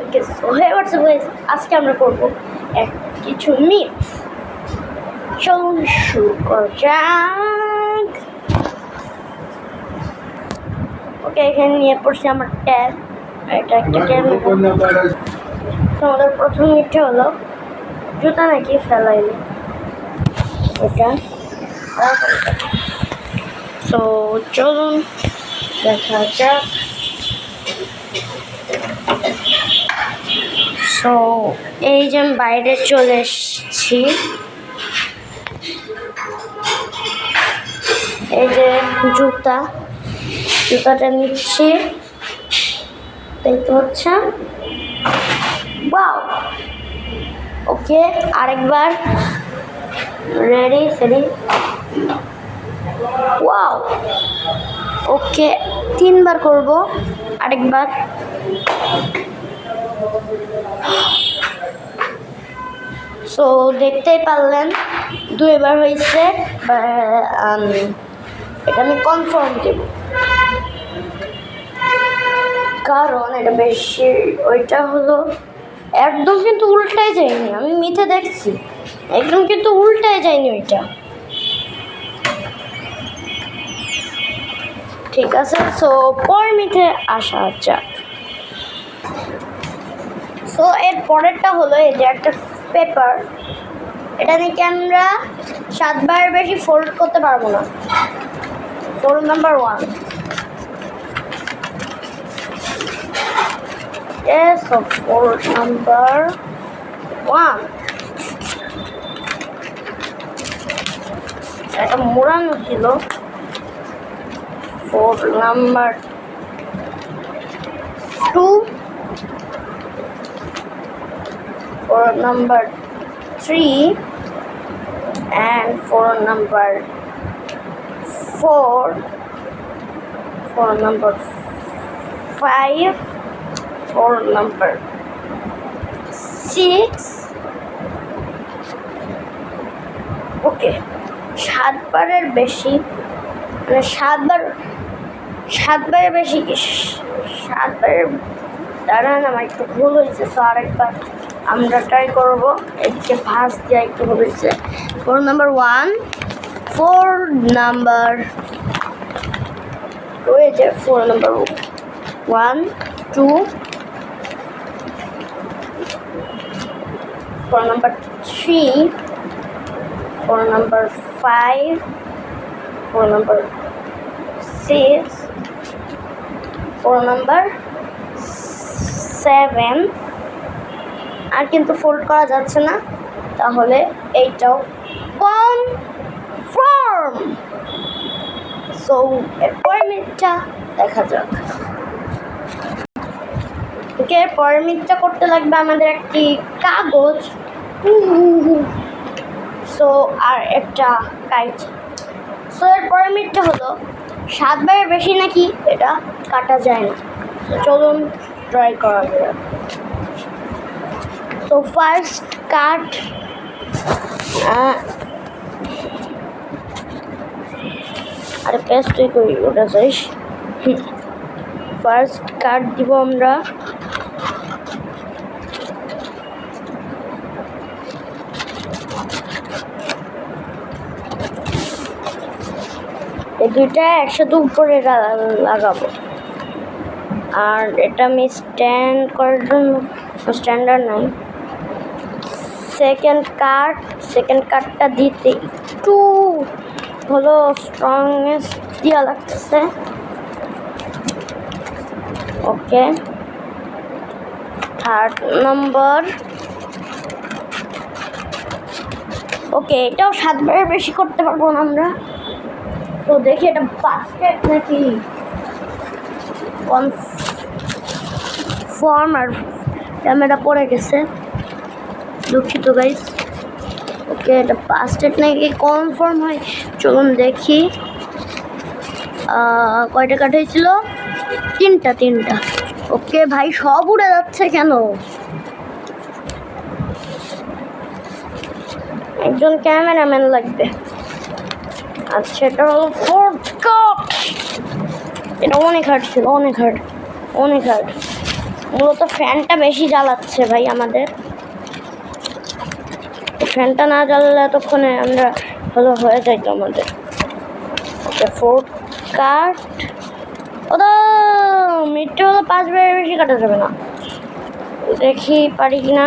Okay so হয়ে গেছে guys, আজকে আমরা করবো কিছু মিথ। চলুন শুরু করা যাক। ওকে, এখানে নিয়ে পড়ছি আমার ট্যাব। এটা একটা ট্যাব। আমাদের প্রথম মিথটা হলো জুতা নাকি ফেলাইলে এটা। সো চলুন দেখা যাক। সো এই যে আমি বাইরে চলে এসেছি, এই যে জুতাটা নিচ্ছি, দেখতে পাচ্ছেন। ওয়াও, ওকে আরেকবার, রেডি সেডি, ওয়াও, ওকে 3বার করব, আরেকবার। সো দেখতেই পারলেন 2বার হয়েছে। এটা আমি কনফার্ম দেব, কারণ এটা বেশি, ওইটা হলো একদম কিন্তু উল্টায় যায়নি। আমি মিথে দেখছি, একদম কিন্তু উল্টায় যায়নি ওইটা। ঠিক আছে, সো পরের মিথে আসা যাক। সো এর পরেরটা হলো এই যে একটা পেপার, এটা নাকি আমরা 7বার বেশি ফোল্ড করতে পারবো না। Rule number 1, yes of rule number 1, এটা মোড়ানো ছিল। rule number 2, rule number 3, and rule number 4, rule number 5, rule number 6. ওকে, 7বারের বেশি, মানে 7বারের বেশি কি 7বারের দাঁড়ান, আমার একটু ভুল হয়েছে। সো আরেকবার আমরা ট্রাই করবো। এদিকে ভাঁজ দেওয়া একটু ভুল হয়েছে। রুল নাম্বার 1, 4 নাম্বার রয়েছে, 4 number 1, 2, 4 number 3, 4 number 5, 4 number 6, 4 number 7। আর কিন্তু ফোল্ড করা যাচ্ছে না, তাহলে এইটাও কনফার্ম। সো এরপরের মিথটা দেখা যাক। ওকে, এরপরের মিথটা করতে লাগবে আমাদের একটি কাগজ, সো আর একটা কাইট। সো এরপরের মিথটা হলো 7বারের বেশি নাকি এটা কাটা যায় না। চলুন ট্রাই করা যাক। সো ফার্স্ট কাট, আরে পেস্ট করি ওটা চাইস। ফার্স্ট কাট দিব আমরা। এই দুইটা একসাথে উপরে লাগাবো, আর এটা আমি স্ট্যান্ড করার জন্য স্ট্যান্ডার্ড নাই। সেকেন্ড কাটটা দিতে একটু হলো স্ট্রংনেস দেওয়া লাগতেছে। ওকে, থার্ড নাম্বার। ওকে, এটাও 7বারের বেশি করতে পারবো না আমরা। তো দেখি এটা বাস্কেট নাকি কনফার্ম। আর ক্যামেরা পড়ে গেছে, দুঃখিত গাইস। ওকে, এটা বাস্কেট নাকি কনফার্ম হয়, চলুন দেখি। কয়টা কাট হয়েছিল? 3টা। ওকে ভাই, সব উড়ে যাচ্ছে কেন? একজন ক্যামেরাম্যান লাগবে। আচ্ছা, এটা হলো ফোর্থ কাট। এটা অনেক হার্ড ছিল, অনেক হার্ড। মূলত ফ্যানটা বেশি জ্বালাচ্ছে ভাই আমাদের। ফ্যানটা না জ্বালালে এতক্ষণে আমরা ভালো হয়ে যাইতো আমাদের। ওকে, 4 কাট। ও তো মিটটা হলো 5 বারের বেশি কাটা যাবে না। দেখি পারি কিনা।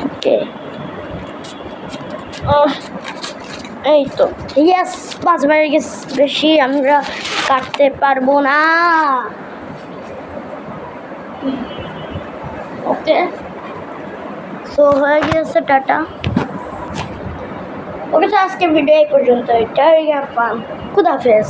ওকে, এই তো ইয়েস, 5 বারের বেশি আমরা কাটতে পারবো না। ওকে, সো হয়ে গিয়েছে, টাটা। ওকে, তো আজকে ভিডিও এই পর্যন্ত। এটা ফান, খুদাহাফেজ।